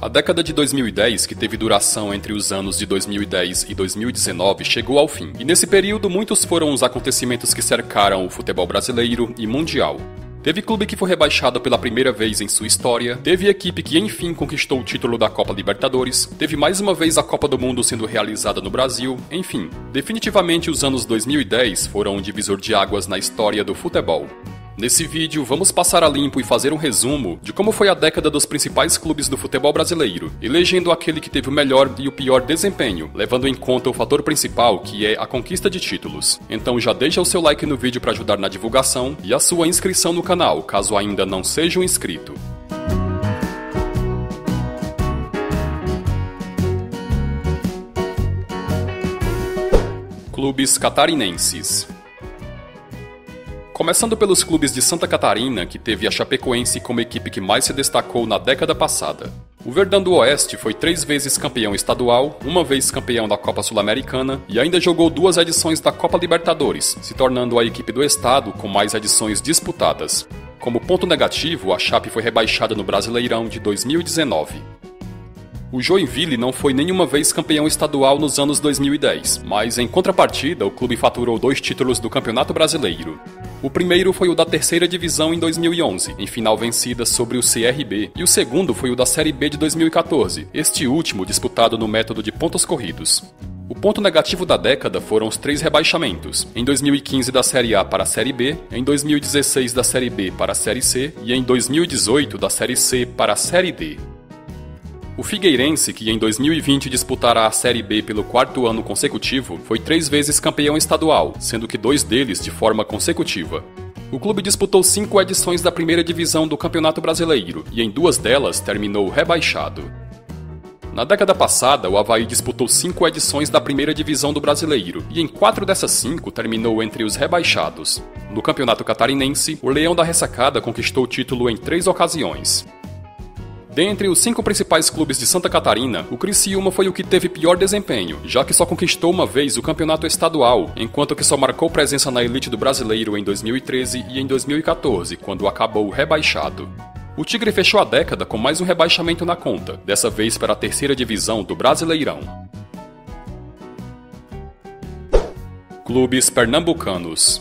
A década de 2010, que teve duração entre os anos de 2010 e 2019, chegou ao fim. E nesse período, muitos foram os acontecimentos que cercaram o futebol brasileiro e mundial. Teve clube que foi rebaixado pela primeira vez em sua história, teve equipe que enfim conquistou o título da Copa Libertadores, teve mais uma vez a Copa do Mundo sendo realizada no Brasil, enfim. Definitivamente os anos 2010 foram um divisor de águas na história do futebol. Nesse vídeo, vamos passar a limpo e fazer um resumo de como foi a década dos principais clubes do futebol brasileiro, elegendo aquele que teve o melhor e o pior desempenho, levando em conta o fator principal, que é a conquista de títulos. Então já deixa o seu like no vídeo para ajudar na divulgação e a sua inscrição no canal, caso ainda não seja um inscrito. Clubes catarinenses. Começando pelos clubes de Santa Catarina, que teve a Chapecoense como equipe que mais se destacou na década passada. O Verdão do Oeste foi 3 vezes campeão estadual, 1 vez campeão da Copa Sul-Americana e ainda jogou 2 edições da Copa Libertadores, se tornando a equipe do estado com mais edições disputadas. Como ponto negativo, a Chape foi rebaixada no Brasileirão de 2019. O Joinville não foi nenhuma vez campeão estadual nos anos 2010, mas em contrapartida o clube faturou 2 títulos do Campeonato Brasileiro. O primeiro foi o da terceira divisão em 2011, em final vencida sobre o CRB, e o segundo foi o da Série B de 2014, este último disputado no método de pontos corridos. O ponto negativo da década foram os 3 rebaixamentos, em 2015 da Série A para a Série B, em 2016 da Série B para a Série C e em 2018 da Série C para a Série D. O Figueirense, que em 2020 disputará a Série B pelo 4º ano consecutivo, foi 3 vezes campeão estadual, sendo que 2 deles de forma consecutiva. O clube disputou 5 edições da primeira divisão do Campeonato Brasileiro, e em 2 delas terminou rebaixado. Na década passada, o Avaí disputou 5 edições da primeira divisão do Brasileiro, e em 4 dessas 5 terminou entre os rebaixados. No Campeonato Catarinense, o Leão da Ressacada conquistou o título em 3 ocasiões. Dentre os 5 principais clubes de Santa Catarina, o Criciúma foi o que teve pior desempenho, já que só conquistou 1 vez o campeonato estadual, enquanto que só marcou presença na elite do brasileiro em 2013 e em 2014, quando acabou rebaixado. O Tigre fechou a década com mais um rebaixamento na conta, dessa vez para a terceira divisão do Brasileirão. Clubes pernambucanos.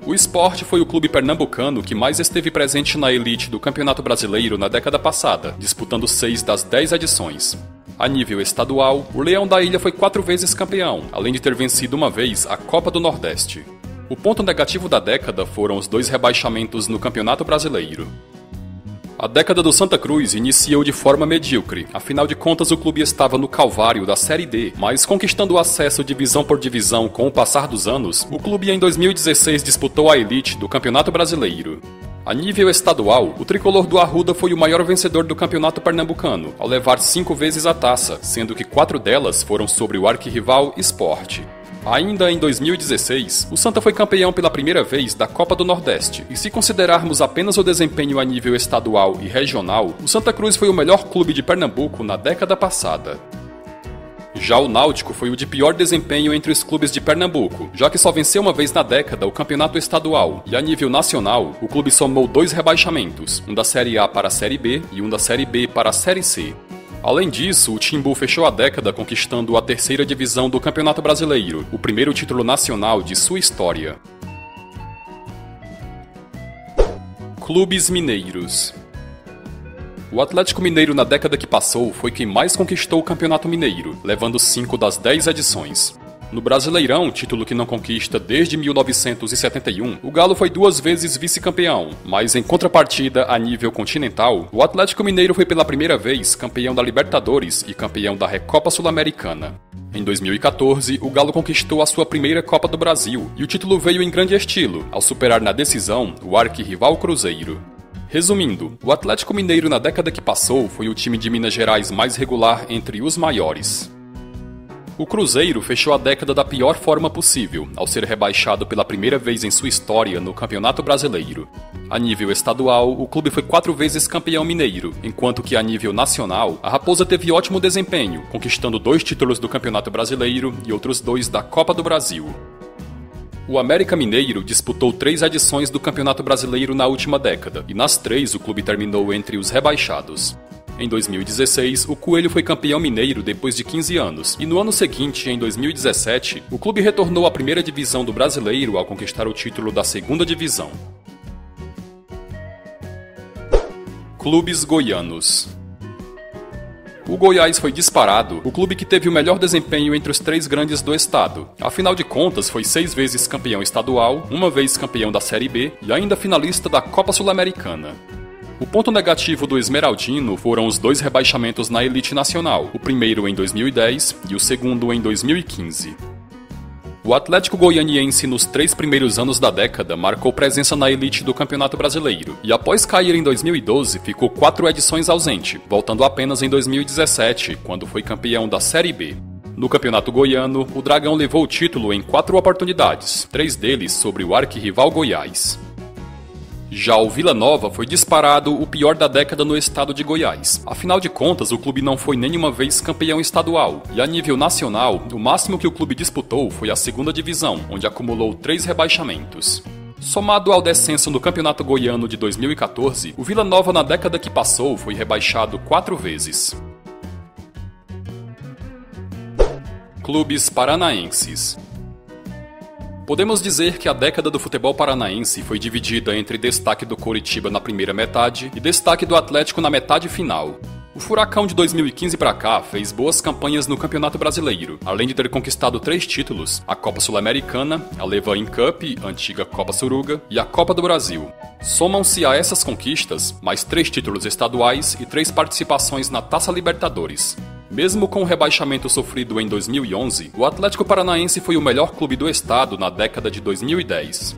O Sport foi o clube pernambucano que mais esteve presente na elite do Campeonato Brasileiro na década passada, disputando 6 das 10 edições. A nível estadual, o Leão da Ilha foi 4 vezes campeão, além de ter vencido 1 vez a Copa do Nordeste. O ponto negativo da década foram os 2 rebaixamentos no Campeonato Brasileiro. A década do Santa Cruz iniciou de forma medíocre, afinal de contas o clube estava no calvário da Série D, mas conquistando o acesso divisão por divisão com o passar dos anos, o clube em 2016 disputou a elite do Campeonato Brasileiro. A nível estadual, o tricolor do Arruda foi o maior vencedor do Campeonato Pernambucano, ao levar 5 vezes a taça, sendo que 4 delas foram sobre o arquirrival Sport. Ainda em 2016, o Santa foi campeão pela primeira vez da Copa do Nordeste, e se considerarmos apenas o desempenho a nível estadual e regional, o Santa Cruz foi o melhor clube de Pernambuco na década passada. Já o Náutico foi o de pior desempenho entre os clubes de Pernambuco, já que só venceu 1 vez na década o campeonato estadual, e a nível nacional, o clube somou 2 rebaixamentos, um da Série A para a Série B e um da Série B para a Série C. Além disso, o Timbu fechou a década conquistando a terceira divisão do Campeonato Brasileiro, o primeiro título nacional de sua história. Clubes mineiros. O Atlético Mineiro na década que passou foi quem mais conquistou o Campeonato Mineiro, levando 5 das 10 edições. No Brasileirão, título que não conquista desde 1971, o Galo foi 2 vezes vice-campeão, mas em contrapartida a nível continental, o Atlético Mineiro foi pela primeira vez campeão da Libertadores e campeão da Recopa Sul-Americana. Em 2014, o Galo conquistou a sua primeira Copa do Brasil, e o título veio em grande estilo, ao superar na decisão o arquirrival Cruzeiro. Resumindo, o Atlético Mineiro na década que passou foi o time de Minas Gerais mais regular entre os maiores. O Cruzeiro fechou a década da pior forma possível, ao ser rebaixado pela primeira vez em sua história no Campeonato Brasileiro. A nível estadual, o clube foi 4 vezes campeão mineiro, enquanto que a nível nacional, a Raposa teve ótimo desempenho, conquistando 2 títulos do Campeonato Brasileiro e outros 2 da Copa do Brasil. O América Mineiro disputou 3 edições do Campeonato Brasileiro na última década, e nas 3 o clube terminou entre os rebaixados. Em 2016, o Coelho foi campeão mineiro depois de 15 anos, e no ano seguinte, em 2017, o clube retornou à primeira divisão do Brasileiro ao conquistar o título da segunda divisão. Clubes goianos. O Goiás foi disparado o clube que teve o melhor desempenho entre os 3 grandes do estado. Afinal de contas, foi 6 vezes campeão estadual, 1 vez campeão da Série B e ainda finalista da Copa Sul-Americana. O ponto negativo do Esmeraldino foram os 2 rebaixamentos na elite nacional, o primeiro em 2010 e o segundo em 2015. O Atlético Goianiense, nos 3 primeiros anos da década, marcou presença na elite do Campeonato Brasileiro, e após cair em 2012, ficou 4 edições ausente, voltando apenas em 2017, quando foi campeão da Série B. No Campeonato Goiano, o Dragão levou o título em 4 oportunidades, 3 deles sobre o arquirrival Goiás. Já o Vila Nova foi disparado o pior da década no estado de Goiás. Afinal de contas, o clube não foi nenhuma vez campeão estadual, e a nível nacional, o máximo que o clube disputou foi a segunda divisão, onde acumulou 3 rebaixamentos. Somado ao descenso no Campeonato Goiano de 2014, o Vila Nova na década que passou foi rebaixado 4 vezes. Clubes paranaenses. Podemos dizer que a década do futebol paranaense foi dividida entre destaque do Coritiba na primeira metade e destaque do Atlético na metade final. O Furacão de 2015 para cá fez boas campanhas no Campeonato Brasileiro, além de ter conquistado 3 títulos, a Copa Sul-Americana, a Levain Cup, antiga Copa Suruga, e a Copa do Brasil. Somam-se a essas conquistas mais 3 títulos estaduais e 3 participações na Taça Libertadores. Mesmo com o rebaixamento sofrido em 2011, o Atlético Paranaense foi o melhor clube do estado na década de 2010.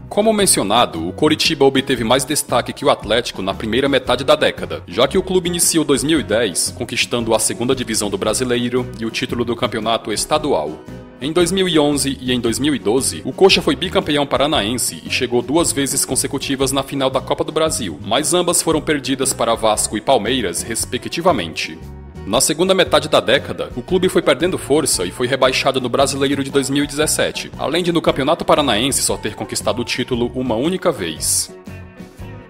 Como mencionado, o Coritiba obteve mais destaque que o Atlético na primeira metade da década, já que o clube iniciou 2010 conquistando a segunda divisão do Brasileiro e o título do campeonato estadual. Em 2011 e em 2012, o Coxa foi bicampeão paranaense e chegou 2 vezes consecutivas na final da Copa do Brasil, mas ambas foram perdidas para Vasco e Palmeiras, respectivamente. Na segunda metade da década, o clube foi perdendo força e foi rebaixado no Brasileiro de 2017, além de no Campeonato Paranaense só ter conquistado o título uma única vez.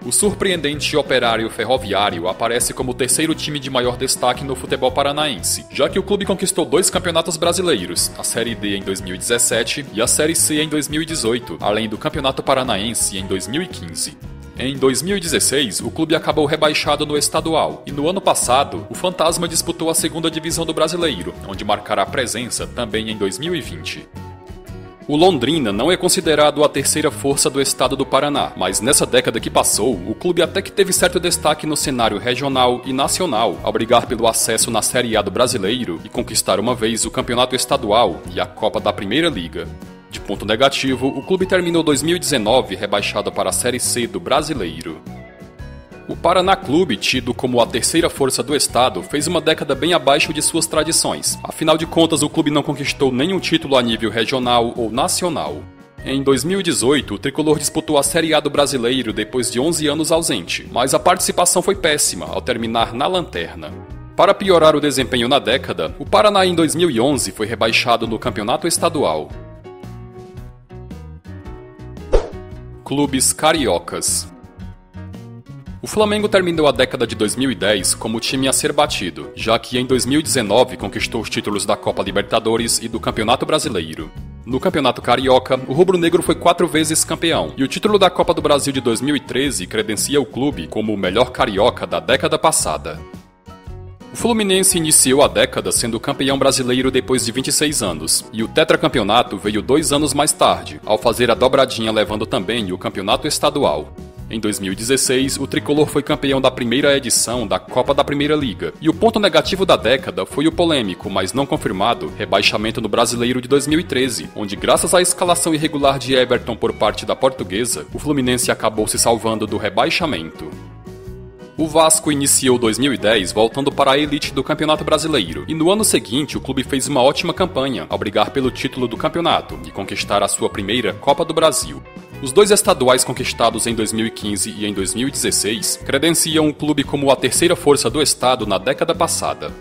O surpreendente Operário Ferroviário aparece como o 3º time de maior destaque no futebol paranaense, já que o clube conquistou 2 campeonatos brasileiros, a Série D em 2017 e a Série C em 2018, além do Campeonato Paranaense em 2015. Em 2016, o clube acabou rebaixado no estadual, e no ano passado, o Fantasma disputou a segunda divisão do Brasileiro, onde marcará presença também em 2020. O Londrina não é considerado a 3ª força do estado do Paraná, mas nessa década que passou, o clube até que teve certo destaque no cenário regional e nacional, ao brigar pelo acesso na Série A do Brasileiro e conquistar uma vez o campeonato estadual e a Copa da Primeira Liga. De ponto negativo, o clube terminou 2019 rebaixado para a Série C do Brasileiro. O Paraná Clube, tido como a 3ª força do estado, fez uma década bem abaixo de suas tradições. Afinal de contas, o clube não conquistou nenhum título a nível regional ou nacional. Em 2018, o tricolor disputou a Série A do Brasileiro depois de 11 anos ausente, mas a participação foi péssima ao terminar na lanterna. Para piorar o desempenho na década, o Paraná em 2011 foi rebaixado no campeonato estadual. Clubes cariocas. O Flamengo terminou a década de 2010 como o time a ser batido, já que em 2019 conquistou os títulos da Copa Libertadores e do Campeonato Brasileiro. No Campeonato Carioca, o rubro-negro foi 4 vezes campeão, e o título da Copa do Brasil de 2013 credencia o clube como o melhor carioca da década passada. O Fluminense iniciou a década sendo campeão brasileiro depois de 26 anos, e o tetracampeonato veio 2 anos mais tarde, ao fazer a dobradinha levando também o campeonato estadual. Em 2016, o tricolor foi campeão da primeira edição da Copa da Primeira Liga, e o ponto negativo da década foi o polêmico, mas não confirmado, rebaixamento no Brasileiro de 2013, onde graças à escalação irregular de Everton por parte da Portuguesa, o Fluminense acabou se salvando do rebaixamento. O Vasco iniciou 2010 voltando para a elite do Campeonato Brasileiro, e no ano seguinte o clube fez uma ótima campanha ao brigar pelo título do campeonato e conquistar a sua primeira Copa do Brasil. Os 2 estaduais conquistados em 2015 e em 2016 credenciam o clube como a 3ª força do estado na década passada.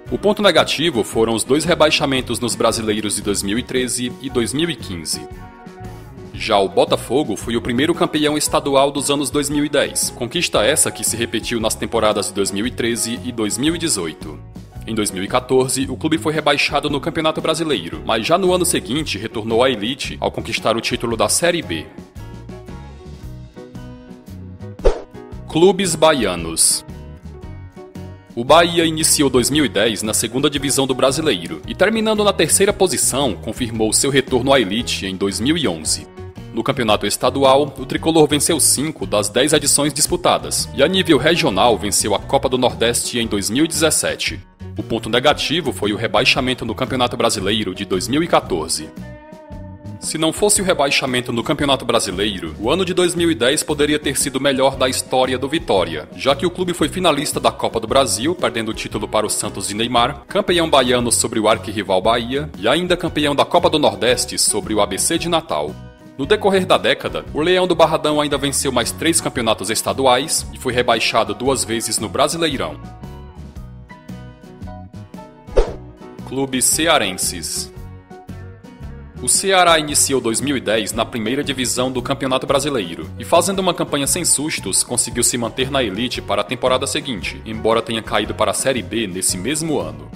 O ponto negativo foram os 2 rebaixamentos nos brasileiros de 2013 e 2015. Já o Botafogo foi o primeiro campeão estadual dos anos 2010, conquista essa que se repetiu nas temporadas de 2013 e 2018. Em 2014, o clube foi rebaixado no Campeonato Brasileiro, mas já no ano seguinte retornou à elite ao conquistar o título da Série B. Clubes baianos. O Bahia iniciou 2010 na segunda divisão do Brasileiro e, terminando na terceira posição, confirmou seu retorno à elite em 2011. No campeonato estadual, o tricolor venceu 5 das 10 edições disputadas e, a nível regional, venceu a Copa do Nordeste em 2017. O ponto negativo foi o rebaixamento no Campeonato Brasileiro de 2014. Se não fosse o rebaixamento no Campeonato Brasileiro, o ano de 2010 poderia ter sido o melhor da história do Vitória, já que o clube foi finalista da Copa do Brasil, perdendo o título para o Santos de Neymar, campeão baiano sobre o arquirrival Bahia e ainda campeão da Copa do Nordeste sobre o ABC de Natal. No decorrer da década, o Leão do Barradão ainda venceu mais 3 campeonatos estaduais e foi rebaixado 2 vezes no Brasileirão. Clubes cearenses. O Ceará iniciou 2010 na primeira divisão do Campeonato Brasileiro e, fazendo uma campanha sem sustos, conseguiu se manter na elite para a temporada seguinte, embora tenha caído para a Série B nesse mesmo ano.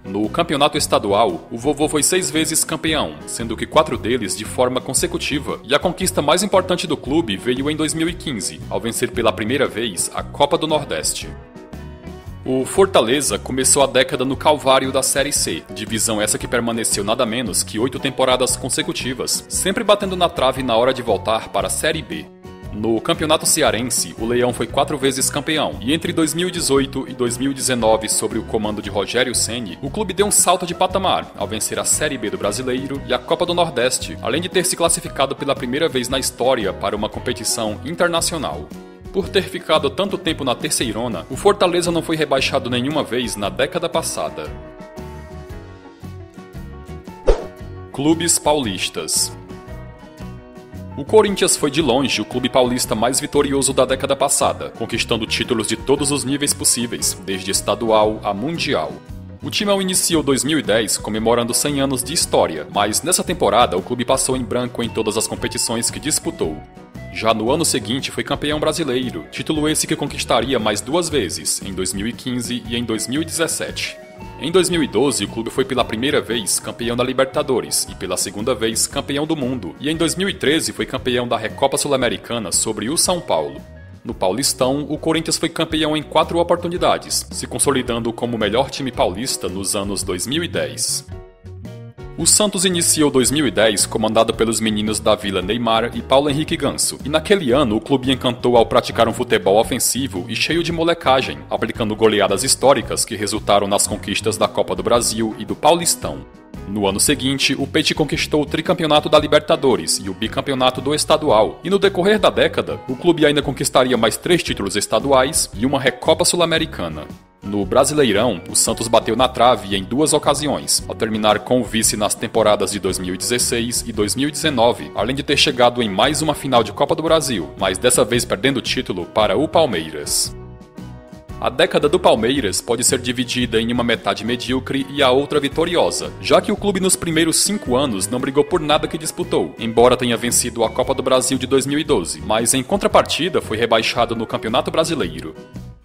No campeonato estadual, o Vovô foi 6 vezes campeão, sendo que 4 deles de forma consecutiva, e a conquista mais importante do clube veio em 2015, ao vencer pela primeira vez a Copa do Nordeste. O Fortaleza começou a década no calvário da Série C, divisão essa que permaneceu nada menos que 8 temporadas consecutivas, sempre batendo na trave na hora de voltar para a Série B. No campeonato cearense, o Leão foi 4 vezes campeão, e entre 2018 e 2019, sob o comando de Rogério Ceni, o clube deu um salto de patamar, ao vencer a Série B do Brasileiro e a Copa do Nordeste, além de ter se classificado pela primeira vez na história para uma competição internacional. Por ter ficado tanto tempo na terceirona, o Fortaleza não foi rebaixado nenhuma vez na década passada. Clubes paulistas. O Corinthians foi de longe o clube paulista mais vitorioso da década passada, conquistando títulos de todos os níveis possíveis, desde estadual a mundial. O Timão iniciou 2010 comemorando 100 anos de história, mas nessa temporada o clube passou em branco em todas as competições que disputou. Já no ano seguinte foi campeão brasileiro, título esse que conquistaria mais 2 vezes, em 2015 e em 2017. Em 2012, o clube foi pela primeira vez campeão da Libertadores e pela segunda vez campeão do mundo, e em 2013 foi campeão da Recopa Sul-Americana sobre o São Paulo. No Paulistão, o Corinthians foi campeão em 4 oportunidades, se consolidando como o melhor time paulista nos anos 2010. O Santos iniciou 2010 comandado pelos meninos da Vila Neymar e Paulo Henrique Ganso, e naquele ano o clube encantou ao praticar um futebol ofensivo e cheio de molecagem, aplicando goleadas históricas que resultaram nas conquistas da Copa do Brasil e do Paulistão. No ano seguinte, o Peixe conquistou o tricampeonato da Libertadores e o bicampeonato do estadual, e no decorrer da década, o clube ainda conquistaria mais 3 títulos estaduais e uma Recopa Sul-Americana. No Brasileirão, o Santos bateu na trave em 2 ocasiões, ao terminar com o vice nas temporadas de 2016 e 2019, além de ter chegado em mais uma final de Copa do Brasil, mas dessa vez perdendo o título para o Palmeiras. A década do Palmeiras pode ser dividida em uma metade medíocre e a outra vitoriosa, já que o clube nos primeiros 5 anos não brigou por nada que disputou, embora tenha vencido a Copa do Brasil de 2012, mas em contrapartida foi rebaixado no Campeonato Brasileiro.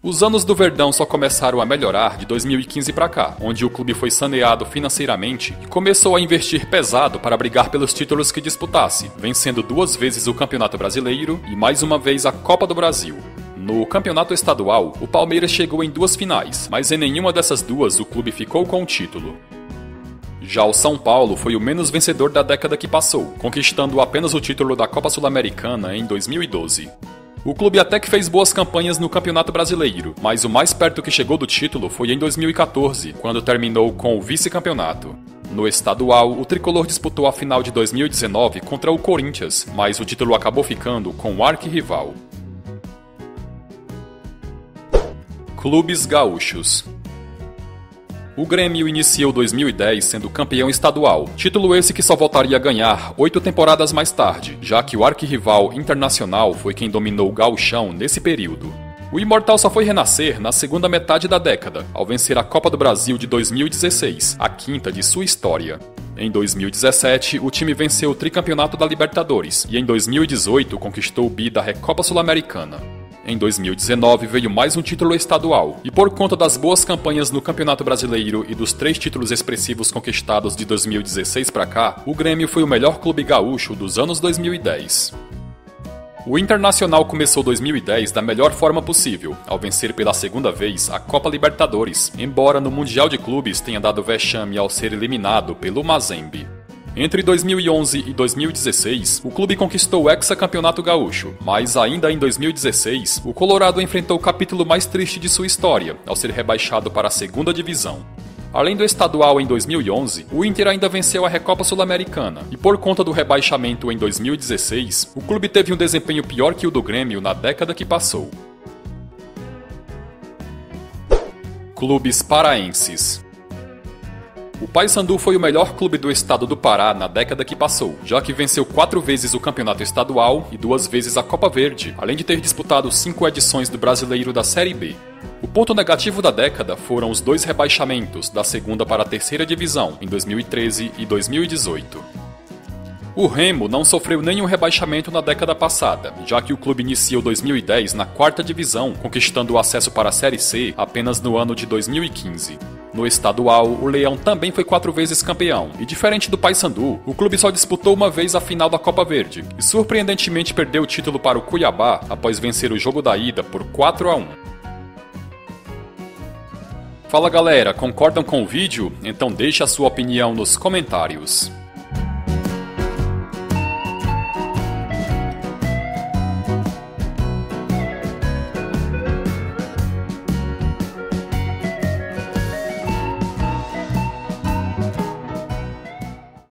Os anos do Verdão só começaram a melhorar de 2015 para cá, onde o clube foi saneado financeiramente e começou a investir pesado para brigar pelos títulos que disputasse, vencendo 2 vezes o Campeonato Brasileiro e mais uma vez a Copa do Brasil. No campeonato estadual, o Palmeiras chegou em 2 finais, mas em nenhuma dessas 2 o clube ficou com o título. Já o São Paulo foi o menos vencedor da década que passou, conquistando apenas o título da Copa Sul-Americana em 2012. O clube até que fez boas campanhas no Campeonato Brasileiro, mas o mais perto que chegou do título foi em 2014, quando terminou com o vice-campeonato. No estadual, o tricolor disputou a final de 2019 contra o Corinthians, mas o título acabou ficando com o arquirrival. Clubes gaúchos. O Grêmio iniciou 2010 sendo campeão estadual, título esse que só voltaria a ganhar 8 temporadas mais tarde, já que o arquirrival Internacional foi quem dominou o gauchão nesse período. O Imortal só foi renascer na segunda metade da década, ao vencer a Copa do Brasil de 2016, a 5ª de sua história. Em 2017, o time venceu o tricampeonato da Libertadores e em 2018 conquistou o bi da Recopa Sul-Americana. Em 2019 veio mais um título estadual, e por conta das boas campanhas no Campeonato Brasileiro e dos 3 títulos expressivos conquistados de 2016 para cá, o Grêmio foi o melhor clube gaúcho dos anos 2010. O Internacional começou 2010 da melhor forma possível, ao vencer pela segunda vez a Copa Libertadores, embora no Mundial de Clubes tenha dado vexame ao ser eliminado pelo Mazembe. Entre 2011 e 2016, o clube conquistou o hexacampeonato gaúcho, mas ainda em 2016, o Colorado enfrentou o capítulo mais triste de sua história, ao ser rebaixado para a segunda divisão. Além do estadual em 2011, o Inter ainda venceu a Recopa Sul-Americana, e por conta do rebaixamento em 2016, o clube teve um desempenho pior que o do Grêmio na década que passou. Clubes paraenses. O Paysandu foi o melhor clube do estado do Pará na década que passou, já que venceu 4 vezes o campeonato estadual e 2 vezes a Copa Verde, além de ter disputado 5 edições do Brasileiro da Série B. O ponto negativo da década foram os 2 rebaixamentos da segunda para a terceira divisão, em 2013 e 2018. O Remo não sofreu nenhum rebaixamento na década passada, já que o clube iniciou 2010 na 4ª divisão, conquistando o acesso para a Série C apenas no ano de 2015. No estadual, o Leão também foi 4 vezes campeão, e diferente do Paysandu, o clube só disputou uma vez a final da Copa Verde, e surpreendentemente perdeu o título para o Cuiabá após vencer o jogo da ida por 4-1. Fala galera, concordam com o vídeo? Então deixe a sua opinião nos comentários.